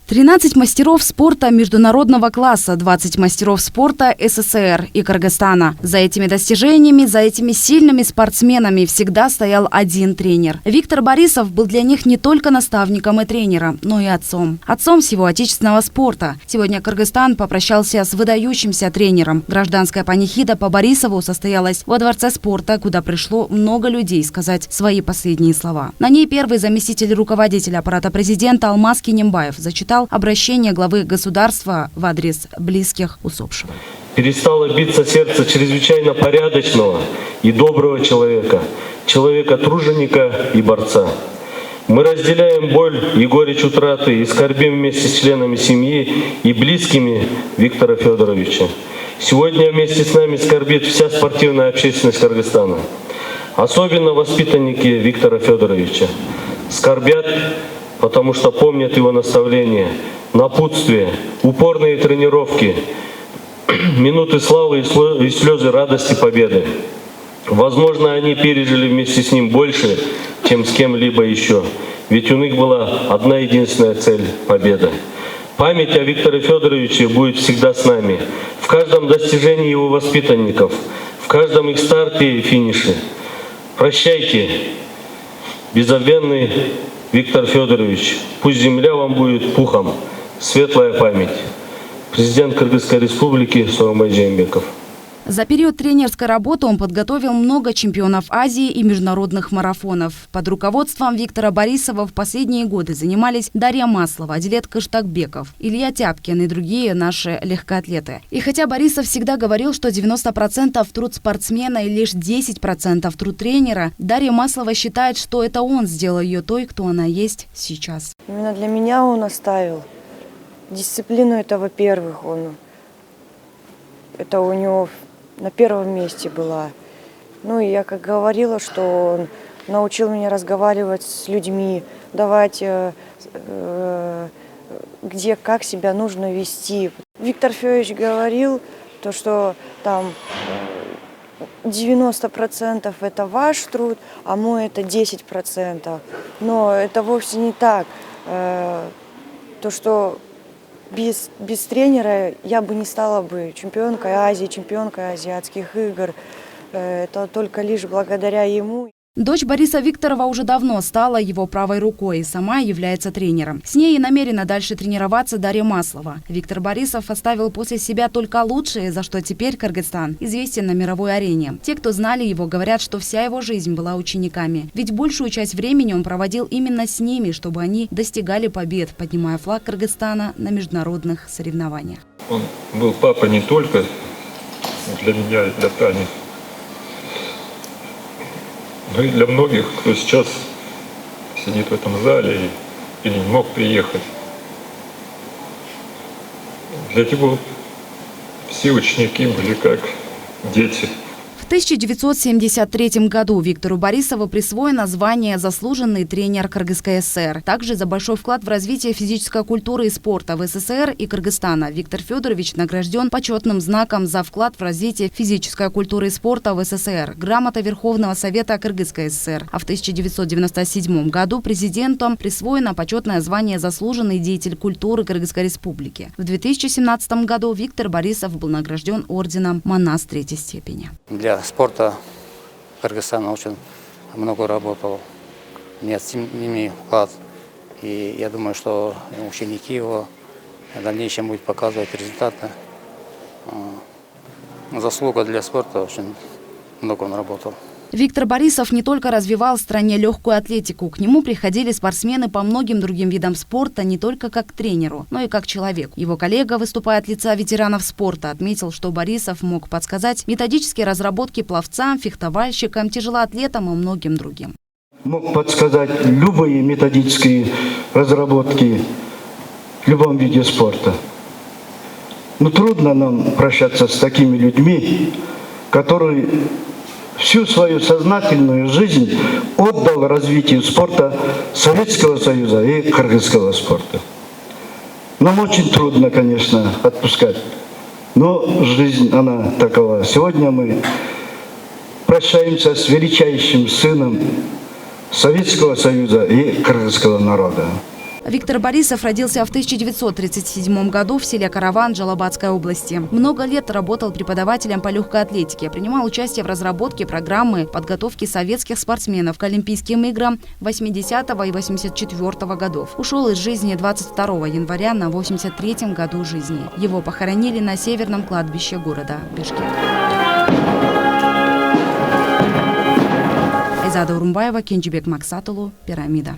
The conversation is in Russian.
13 мастеров спорта международного класса, 20 мастеров спорта СССР и Кыргызстана. За этими достижениями, за этими сильными спортсменами всегда стоял один тренер. Виктор Борисов был для них не только наставником и тренером, но и отцом. Отцом всего отечественного спорта. Сегодня Кыргызстан попрощался с выдающимся тренером. Гражданская панихида по Борисову состоялась во Дворце спорта, куда пришло много людей сказать свои последние слова. На ней первый заместитель руководителя аппарата президента Алмаз Кинембаев зачитал обращение главы государства в адрес близких усопшего. Перестало биться сердце чрезвычайно порядочного и доброго человека, человека-труженика и борца. Мы разделяем боль и горечь утраты и скорбим вместе с членами семьи и близкими Виктора Федоровича. Сегодня вместе с нами скорбит вся спортивная общественность Кыргызстана. Особенно воспитанники Виктора Федоровича скорбят, потому что помнят его наставления, напутствия, упорные тренировки, минуты славы и слезы радости победы. Возможно, они пережили вместе с ним больше, чем с кем-либо еще, ведь у них была одна единственная цель – победа. Память о Викторе Федоровиче будет всегда с нами, в каждом достижении его воспитанников, в каждом их старте и финише. Прощайте, беззабвенный Виктор Федорович, пусть земля вам будет пухом, светлая память. Президент Кыргызской республики Сооронбай Жээнбеков. За период тренерской работы он подготовил много чемпионов Азии и международных марафонов. Под руководством Виктора Борисова в последние годы занимались Дарья Маслова, Адилет Кыштакбеков, Илья Тяпкин и другие наши легкоатлеты. И хотя Борисов всегда говорил, что 90% труд спортсмена и лишь 10% труд тренера, Дарья Маслова считает, что это он сделал ее той, кто она есть сейчас. Именно для меня он оставил дисциплину, это во-первых, это у него на первом месте была. Ну и я как говорила, что он научил меня разговаривать с людьми, давать, где, как себя нужно вести. Виктор Федорович говорил, то, что там 90% это ваш труд, а мой это 10%. Но это вовсе не так. То, что без тренера я бы не стала бы чемпионкой Азии, чемпионкой азиатских игр. Это только лишь благодаря ему. Дочь Бориса Викторова уже давно стала его правой рукой и сама является тренером. С ней и намерена дальше тренироваться Дарья Маслова. Виктор Борисов оставил после себя только лучшее, за что теперь Кыргызстан известен на мировой арене. Те, кто знали его, говорят, что вся его жизнь была учениками. Ведь большую часть времени он проводил именно с ними, чтобы они достигали побед, поднимая флаг Кыргызстана на международных соревнованиях. Он был папа не только для меня и для Тани, но и для многих, кто сейчас сидит в этом зале или не мог приехать. Для него все ученики были как дети. В 1973 году Виктору Борисову присвоено звание «Заслуженный тренер Кыргызской ССР». Также за большой вклад в развитие физической культуры и спорта в СССР и Кыргызстана Виктор Федорович награжден почетным знаком за вклад в развитие физической культуры и спорта в СССР, грамота Верховного Совета Кыргызской ССР. А в 1997 году президентом присвоено почетное звание «Заслуженный деятель культуры Кыргызской Республики». В 2017 году Виктор Борисов был награжден орденом «Манас третьей степени». Для спорта Кыргызстана очень много работал, неоценимый вклад. И я думаю, что ученики его в дальнейшем будут показывать результаты. Заслуга для спорта, очень много он работал. Виктор Борисов не только развивал в стране легкую атлетику. К нему приходили спортсмены по многим другим видам спорта не только как к тренеру, но и как человеку. Его коллега, выступая от лица ветеранов спорта, отметил, что Борисов мог подсказать методические разработки пловцам, фехтовальщикам, тяжелоатлетам и многим другим. Мог подсказать любые методические разработки в любом виде спорта. Но трудно нам прощаться с такими людьми, которые всю свою сознательную жизнь отдал развитию спорта Советского Союза и кыргызского спорта. Нам очень трудно, конечно, отпускать, но жизнь, она такова. Сегодня мы прощаемся с величайшим сыном Советского Союза и кыргызского народа. Виктор Борисов родился в 1937 году в селе Караван Джалабадской области. Много лет работал преподавателем по легкой атлетике, принимал участие в разработке программы подготовки советских спортсменов к Олимпийским играм 80-го и 84-го годов. Ушел из жизни 22 января на 83-м году жизни. Его похоронили на северном кладбище города Бишкек. Айзада Урумбаева, Кенжибек Максатулу, Пирамида.